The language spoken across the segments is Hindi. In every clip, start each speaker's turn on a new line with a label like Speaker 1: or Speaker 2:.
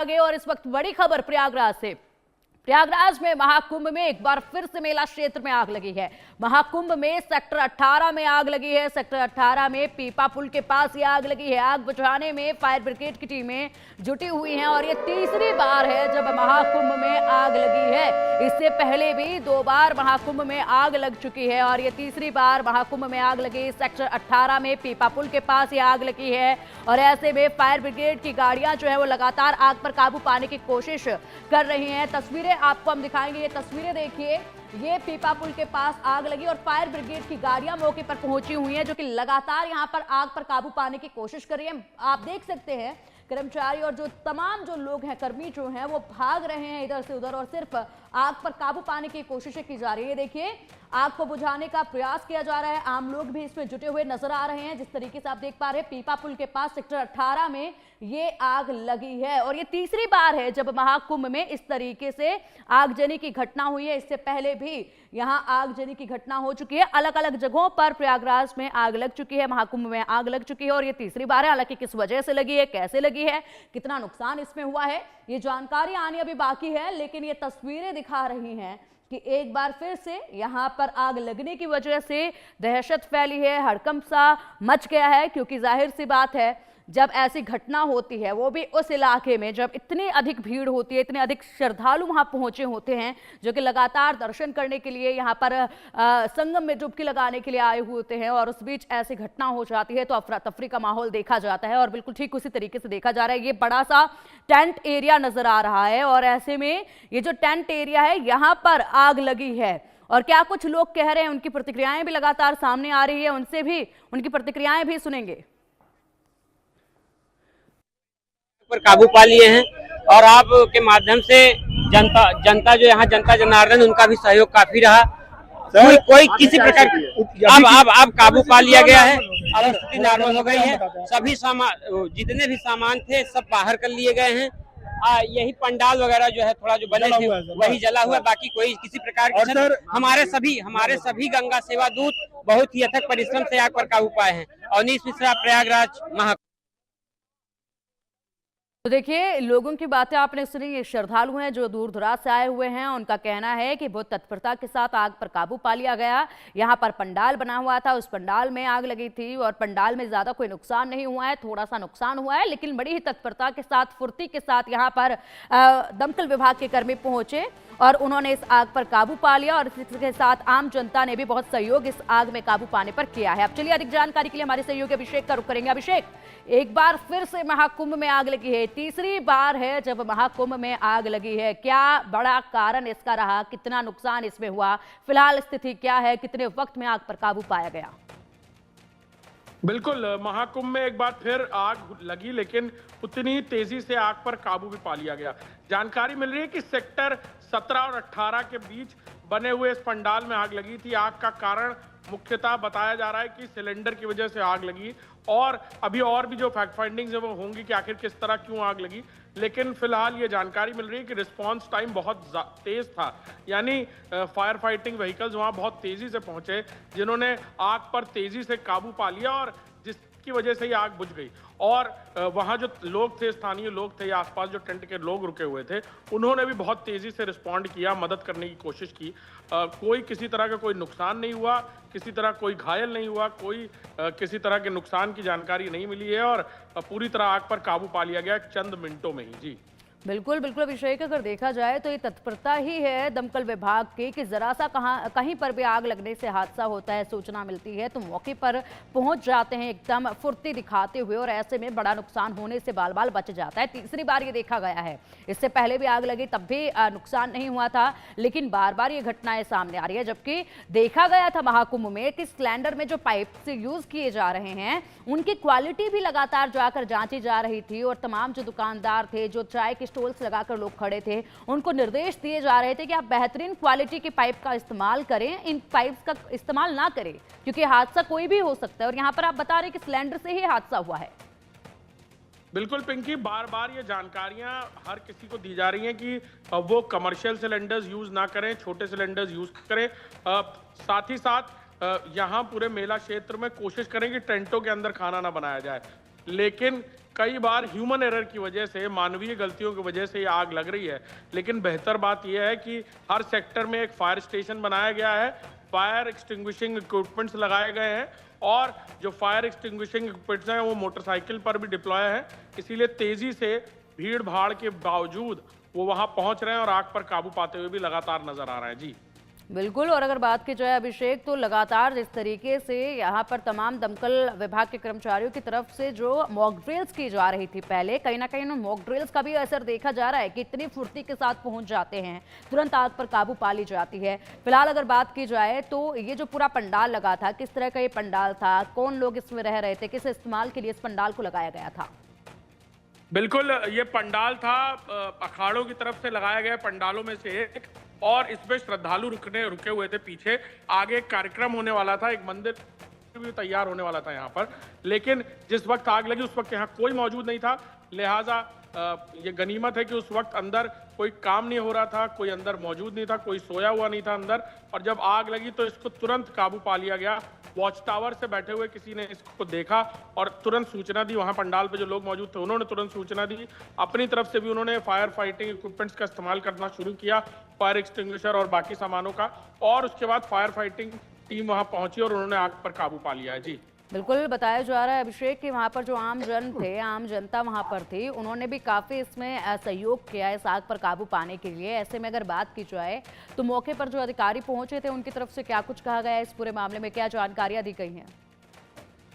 Speaker 1: आगे और इस वक्त बड़ी खबर प्रयागराज से। प्रयागराज में महाकुंभ में एक बार फिर से मेला क्षेत्र में आग लगी है। महाकुंभ में सेक्टर 18 में आग लगी है। सेक्टर 18 में पीपा पुल के पास ये आग लगी है। आग बुझाने में फायर ब्रिगेड की टीमें जुटी हुई हैं और ये तीसरी बार है जब महाकुंभ में आग लगी है। इससे पहले भी 2 बार महाकुंभ में आग लग चुकी है और ये तीसरी बार महाकुंभ में आग लगी। सेक्टर 18 में पीपा पुल के पास ये आग लगी है और ऐसे में फायर ब्रिगेड की गाड़ियां जो है वो लगातार आग पर काबू पाने की कोशिश कर रही हैं। तस्वीरें आपको हम दिखाएंगे। ये तस्वीरें देखिए, ये पीपा पुल के पास आग लगी और फायर ब्रिगेड की गाड़ियां मौके पर पहुंची हुई हैं जो कि लगातार यहां पर आग पर काबू पाने की कोशिश कर रही हैं। आप देख सकते हैं कर्मचारी और जो तमाम जो लोग हैं, कर्मी जो हैं, वो भाग रहे हैं इधर से उधर और सिर्फ आग पर काबू पाने की कोशिशें की जा रही है। देखिए, आग को बुझाने का प्रयास किया जा रहा है। आम लोग भी इसमें जुटे हुए नजर आ रहे हैं। जिस तरीके से आप देख पा रहे हैं, पीपा पुल के पास सेक्टर 18 में ये आग लगी है और ये तीसरी बार है जब महाकुंभ में इस तरीके से आगजनी की घटना हुई है। इससे पहले भी यहां आगजनी की घटना हो चुकी है। अलग अलग जगहों पर प्रयागराज में आग लग चुकी है, महाकुंभ में आग लग चुकी है और ये तीसरी बार है। हालांकि किस वजह से लगी है, कैसे लगी है, कितना नुकसान इसमें हुआ है, ये जानकारी आनी अभी बाकी है। लेकिन ये तस्वीरें दिखा रही हैं कि एक बार फिर से यहां पर आग लगने की वजह से दहशत फैली है, हड़कंप सा मच गया है। क्योंकि जाहिर सी बात है, जब ऐसी घटना होती है, वो भी उस इलाके में जब इतनी अधिक भीड़ होती है, इतने अधिक श्रद्धालु वहां पहुंचे होते हैं जो कि लगातार दर्शन करने के लिए यहां पर संगम में डुबकी लगाने के लिए आए हुए होते हैं और उस बीच ऐसी घटना हो जाती है तो अफरा तफरी का माहौल देखा जाता है। और बिल्कुल ठीक उसी तरीके से देखा जा रहा है। ये बड़ा सा टेंट एरिया नजर आ रहा है और ऐसे में ये जो टेंट एरिया है, यहां पर आग लगी है और क्या कुछ लोग कह रहे हैं, उनकी प्रतिक्रियाएं भी लगातार सामने आ रही है। उनसे भी उनकी प्रतिक्रियाएं भी सुनेंगे।
Speaker 2: पर काबू पा लिए हैं और आपके माध्यम से जनता जो यहाँ जनता जनार्दन, उनका भी सहयोग काफी रहा। कोई किसी प्रकार अब काबू पा लिया गया है। अब स्थिति नॉर्मल हो गई है। सभी सामान, जितने भी सामान थे, सब बाहर कर लिए गए हैं। यही पंडाल वगैरह जो है थोड़ा जो बने थे वही जला हुआ है। बाकी कोई किसी प्रकार की हमारे सभी गंगा सेवा दूत बहुत ही अथक परिश्रम से आग पर काबू पाए हैं। अवनीश मिश्रा, प्रयागराज, महा।
Speaker 1: तो देखिए, लोगों की बातें आपने सुनी। ये श्रद्धालु हैं जो दूर दराज से आए हुए हैं। उनका कहना है कि बहुत तत्परता के साथ आग पर काबू पा लिया गया। यहाँ पर पंडाल बना हुआ था, उस पंडाल में आग लगी थी और पंडाल में ज्यादा कोई नुकसान नहीं हुआ है, थोड़ा सा नुकसान हुआ है। लेकिन बड़ी ही तत्परता के साथ, फुर्ती के साथ यहाँ पर दमकल विभाग के कर्मी पहुंचे और उन्होंने इस आग पर काबू पा लिया और इसके साथ आम जनता ने भी बहुत सहयोग इस आग में काबू पाने पर किया है। अब चलिए, अधिक जानकारी के लिए हमारे सहयोगी अभिषेक का रुख करेंगे। अभिषेक, एक बार फिर से महाकुंभ में आग लगी है, तीसरी बार है जब महाकुंभ में आग लगी है। क्या बड़ा कारण इसका रहा, कितना नुकसान इसमें हुआ, फिलहाल स्थिति क्या है, कितने वक्त में आग पर काबू पाया गया?
Speaker 3: बिल्कुल, महाकुंभ में एक बार फिर आग लगी, लेकिन उतनी तेजी से आग पर काबू भी पा लिया गया। जानकारी मिल रही है कि सेक्टर 17 और 18 के बीच बने हुए इस पंडाल में आग लगी थी। आग का कारण मुख्यतः बताया जा रहा है कि सिलेंडर की वजह से आग लगी और अभी और भी जो फैक्ट फाइंडिंग्स है वो होंगी कि आखिर किस तरह क्यों आग लगी। लेकिन फिलहाल ये जानकारी मिल रही है कि रिस्पांस टाइम बहुत तेज था, यानी फायर फाइटिंग व्हीकल्स वहां बहुत तेजी से पहुंचे, जिन्होंने आग पर तेजी से काबू पा लिया और जिसकी वजह से ये आग बुझ गई। और वहां जो लोग थे, स्थानीय लोग थे, आसपास जो टेंट के लोग रुके हुए थे, उन्होंने भी बहुत तेजी से रिस्पॉन्ड किया, मदद करने की कोशिश की। कोई किसी तरह का कोई नुकसान नहीं हुआ, किसी तरह कोई घायल नहीं हुआ, कोई किसी तरह के नुकसान की जानकारी नहीं मिली है और पूरी तरह आग पर काबू पा लिया गया चंद मिनटों में ही। जी
Speaker 1: बिल्कुल बिल्कुल अभिषेक, अगर देखा जाए तो ये तत्परता ही है दमकल विभाग की कि जरा सा कहीं पर भी आग लगने से हादसा होता है, सूचना मिलती है तो मौके पर पहुंच जाते हैं एकदम फुर्ती दिखाते हुए और ऐसे में बड़ा नुकसान होने से बाल बाल बच जाता है। तीसरी बार ये देखा गया है, इससे पहले भी आग लगी तब भी नुकसान नहीं हुआ था, लेकिन बार बार ये घटनाएं सामने आ रही है। जबकि देखा गया था महाकुंभ में कि सिलेंडर में जो पाइप से यूज किए जा रहे हैं उनकी क्वालिटी भी लगातार जाकर जांची जा रही थी और तमाम जो दुकानदार थे, जो चाय के स्टॉल्स लगाकर लोग खड़े थे, उनको निर्देश दिए जा रहे थे कि आप बेहतरीन क्वालिटी की पाइप का इस्तेमाल करें, इन पाइप्स का इस्तेमाल ना करें क्योंकि हादसा कोई भी हो सकता है। और यहां पर आप बता रहे हैं कि सिलेंडर से ही हादसा हुआ है।
Speaker 3: बिल्कुल पिंकी, बार बार ये जानकारियां हर किसी को दी जा रही हैं कि वो कमर्शियल सिलेंडर्स यूज ना करें, छोटे सिलेंडर्स यूज करें। साथ ही साथ यहाँ पूरे मेला क्षेत्र में कोशिश करें कि टेंटों के अंदर खाना ना बनाया जाए। लेकिन कई बार ह्यूमन एरर की वजह से, मानवीय गलतियों की वजह से ये आग लग रही है। लेकिन बेहतर बात यह है कि हर सेक्टर में एक फायर स्टेशन बनाया गया है, फायर एक्सटिंग्विशिंग इक्विपमेंट्स लगाए गए हैं और जो फायर एक्सटिंग्विशिंग इक्विपमेंट्स हैं वो मोटरसाइकिल पर भी डिप्लॉय है। इसीलिए तेजी से भीड़ भाड़ के बावजूद वो वहां पहुंच रहे हैं और आग पर काबू पाते हुए भी लगातार नजर आ रहे हैं। जी
Speaker 1: बिल्कुल। और अगर बात की जाए अभिषेक, तो लगातार जिस तरीके से यहाँ पर तमाम दमकल विभाग के कर्मचारियों की तरफ से जो मॉक ड्रिल्स की जा रही थी पहले, कहीं ना कहीं उन मॉक ड्रिल्स का भी असर देखा जा रहा है कि इतनी फुर्ती के साथ पहुंच जाते हैं, तुरंत आग पर काबू पा ली जाती है। फिलहाल अगर बात की जाए तो ये जो पूरा पंडाल लगा था, किस तरह का ये पंडाल था, कौन लोग इसमें रह रहे थे, किस इस्तेमाल के लिए इस पंडाल को लगाया गया था?
Speaker 3: बिल्कुल, ये पंडाल था अखाड़ों की तरफ से लगाया गया पंडालों में से एक, और इसमें श्रद्धालु रुके हुए थे। पीछे आगे एक कार्यक्रम होने वाला था, एक मंदिर भी तैयार होने वाला था यहाँ पर, लेकिन जिस वक्त आग लगी उस वक्त यहाँ कोई मौजूद नहीं था। लिहाजा ये गनीमत है कि उस वक्त अंदर कोई काम नहीं हो रहा था, कोई अंदर मौजूद नहीं था, कोई सोया हुआ नहीं था अंदर, और जब आग लगी तो इसको तुरंत काबू पा लिया गया। वॉच टावर से बैठे हुए किसी ने इसको देखा और तुरंत सूचना दी, वहां पंडाल पे जो लोग मौजूद थे उन्होंने तुरंत सूचना दी। अपनी तरफ से भी उन्होंने फायर फाइटिंग इक्विपमेंट्स का इस्तेमाल करना शुरू किया, फायर एक्सटिंग्विशर और बाकी सामानों का, और उसके बाद फायर फाइटिंग टीम वहां पहुंची और उन्होंने आग पर काबू पा लिया है। जी
Speaker 1: बिल्कुल, बताया जा रहा है अभिषेक कि वहाँ पर जो आम जन थे, आम जनता वहाँ पर थी, उन्होंने भी काफ़ी इसमें सहयोग किया इस आग पर काबू पाने के लिए। ऐसे में अगर बात की जाए तो मौके पर जो अधिकारी पहुंचे थे उनकी तरफ से क्या कुछ कहा गया है इस पूरे मामले में, क्या जानकारियां दी गई हैं?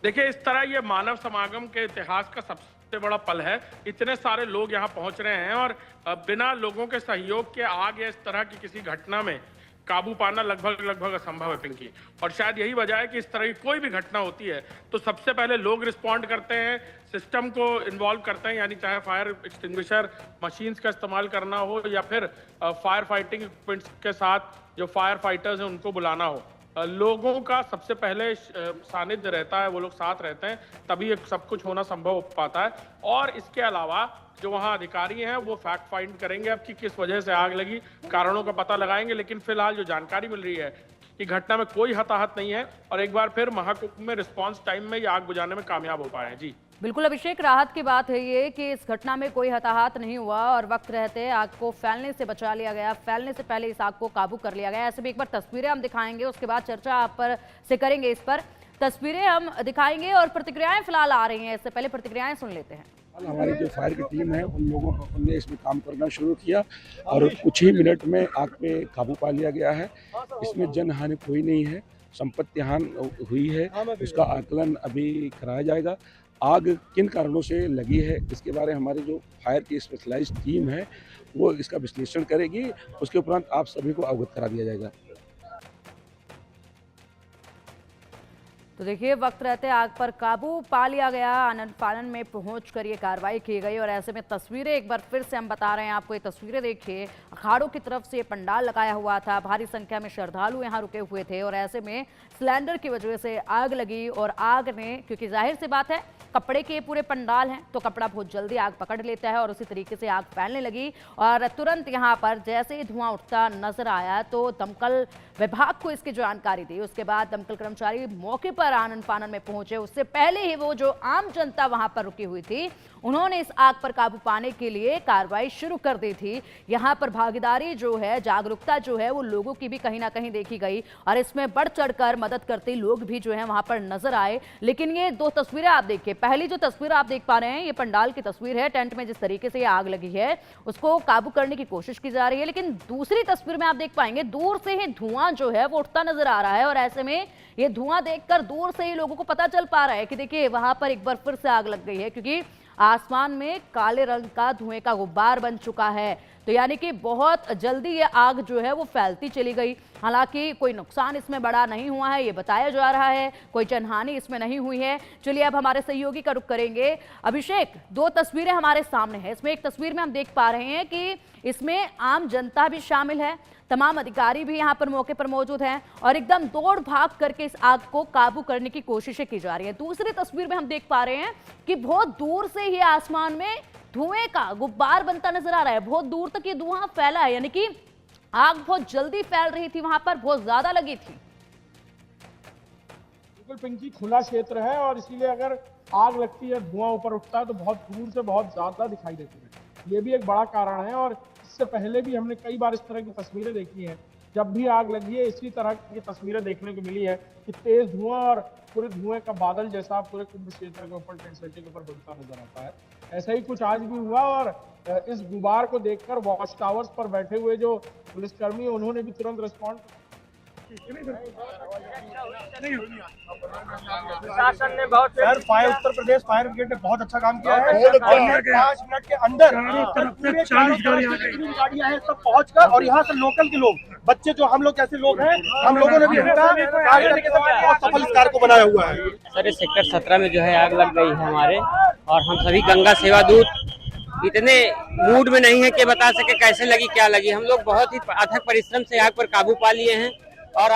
Speaker 3: देखिए, इस तरह ये मानव समागम के इतिहास का सबसे बड़ा पल है। इतने सारे लोग यहाँ पहुंच रहे हैं और बिना लोगों के सहयोग के आग या इस तरह की किसी घटना में काबू पाना लगभग असंभव है पिंकी। और शायद यही वजह है कि इस तरह की कोई भी घटना होती है तो सबसे पहले लोग रिस्पॉन्ड करते हैं, सिस्टम को इन्वॉल्व करते हैं, यानी चाहे फायर एक्सटिंग्विशर मशीन्स का इस्तेमाल करना हो या फिर फायर फाइटिंग इक्विपमेंट्स के साथ जो फायर फाइटर्स हैं उनको बुलाना हो। लोगों का सबसे पहले सानिध्य रहता है, वो लोग साथ रहते हैं, तभी सब कुछ होना संभव हो पाता है। और इसके अलावा जो वहाँ अधिकारी हैं वो फैक्ट फाइंड करेंगे अब कि किस वजह से आग लगी, कारणों का पता लगाएंगे। लेकिन फिलहाल जो जानकारी मिल रही है कि घटना में कोई हताहत नहीं है और एक बार फिर महाकुंभ में रिस्पांस टाइम में ये आग बुझाने में कामयाब हो पाए हैं। जी
Speaker 1: बिल्कुल अभिषेक, राहत की बात है ये कि इस घटना में कोई हताहत नहीं हुआ और वक्त रहते आग को फैलने से बचा लिया गया, फैलने से पहले इस आग को काबू कर लिया गया। ऐसे भी एक बार तस्वीरें हम दिखाएंगे, उसके बाद चर्चा आप पर से करेंगे। इस पर तस्वीरें हम दिखाएंगे और प्रतिक्रियाएं फिलहाल आ रही हैं, इससे पहले प्रतिक्रियाएं सुन लेते हैं।
Speaker 4: हमारी जो फायर की टीम है उन लोगों ने इसमें काम करना शुरू किया और कुछ ही मिनट में आग पे काबू पा लिया गया है। इसमें जनहानि कोई नहीं है, संपत्ति हानि हुई है, उसका आकलन अभी कराया जाएगा। आग किन कारणों से लगी है इसके बारे में हमारी जो फायर की स्पेशलाइज्ड टीम है वो इसका विश्लेषण करेगी, उसके उपरांत आप सभी को अवगत करा दिया जाएगा।
Speaker 1: तो देखिए, वक्त रहते आग पर काबू पा लिया गया, आनंद फानन में पहुंचकर ये कार्रवाई की गई। और ऐसे में तस्वीरें एक बार फिर से हम बता रहे हैं आपको, ये तस्वीरें देखिए, अखाड़ों की तरफ से ये पंडाल लगाया हुआ था, भारी संख्या में श्रद्धालु यहाँ रुके हुए थे और ऐसे में सिलेंडर की वजह से आग लगी। और आग ने, क्योंकि जाहिर सी बात है कपड़े के पूरे पंडाल हैं तो कपड़ा बहुत जल्दी आग पकड़ लेता है और उसी तरीके से आग फैलने लगी। और तुरंत यहाँ पर जैसे ही धुआं उठता नजर आया तो दमकल विभाग को इसकी जानकारी दी। उसके बाद दमकल कर्मचारी मौके पर आनन फानन में पहुंचे। उससे पहले ही वो जो आम जनता वहां पर रुकी हुई थी उन्होंने इस आग पर काबू पाने के लिए कार्रवाई शुरू कर दी थी। यहाँ पर भागीदारी जो है, जागरूकता जो है वो लोगों की भी कहीं ना कहीं देखी गई और इसमें बढ़ चढ़कर मदद करते लोग भी जो है वहां पर नजर आए। लेकिन ये दो तस्वीरें आप देखिए, पहली जो तस्वीर आप देख पा रहे हैं ये पंडाल की तस्वीर है, टेंट में जिस तरीके से ये आग लगी है उसको काबू करने की कोशिश की जा रही है। लेकिन दूसरी तस्वीर में आप देख पाएंगे दूर से ही धुआं जो है वो उठता नजर आ रहा है और ऐसे में ये धुआं देखकर दूर से ही लोगों को पता चल पा रहा है कि देखिए वहां पर एक बार फिर से आग लग गई है, क्योंकि आसमान में काले रंग का धुएं का गुब्बार बन चुका है। तो यानी कि बहुत जल्दी ये आग जो है वो फैलती चली गई। हालांकि कोई नुकसान इसमें बड़ा नहीं हुआ है, ये बताया जा रहा है, कोई जनहानि इसमें नहीं हुई है। चलिए अब हमारे सहयोगी का रुख करेंगे। अभिषेक, दो तस्वीरें हमारे सामने हैं, इसमें एक तस्वीर में हम देख पा रहे हैं कि इसमें आम जनता भी शामिल है, तमाम अधिकारी भी यहाँ पर मौके पर मौजूद हैं और एकदम दौड़ भाग करके इस आग को काबू करने की कोशिशें की जा रही है। दूसरी तस्वीर में हम देख पा रहे हैं कि बहुत दूर से ही आसमान में धुएं का गुब्बार बनता नजर आ रहा है, बहुत दूर तक ये धुआं फैला है, यानी कि आग बहुत जल्दी फैल रही थी, वहां पर बहुत ज्यादा लगी थी।
Speaker 3: बिल्कुल पिंकी, खुला क्षेत्र है और इसीलिए अगर आग लगती है, धुआं ऊपर उठता है तो बहुत दूर से बहुत ज्यादा दिखाई देती है। ये भी एक बड़ा कारण है। और इससे पहले भी हमने कई बार इस तरह की तस्वीरें देखी हैं। जब भी आग लगी है इसी तरह की तस्वीरें देखने को मिली है कि तेज धुआं और पूरे धुएं का बादल जैसा पूरे कुंभ क्षेत्र के ऊपर, टेंट सिटी के ऊपर बनता नजर आता है। ऐसा ही कुछ आज भी हुआ और इस गुबार को देखकर वॉच टावर्स पर बैठे हुए जो पुलिसकर्मी उन्होंने भी तुरंत रिस्पॉन्ड।
Speaker 5: शासन ने बहुत उत्तर प्रदेश फायर ब्रिगेड ने बहुत अच्छा काम किया है। 5 मिनट के अंदर 40 गाड़ियां हैं सब पहुंचकर, और यहाँ से लोकल के लोग, बच्चे जो हम लोग जैसे लोग हैं, हम लोगों ने भी बहुत सफल इस कार्य को बनाया हुआ है।
Speaker 2: सर सेक्टर 17 में जो है आग लग गई है हमारे, और हम सभी गंगा सेवा दूत इतने मूड में नहीं है कि बता सके कैसे लगी क्या लगी। हम लोग बहुत ही अथक परिश्रम से आग पर काबू पा लिए हैं और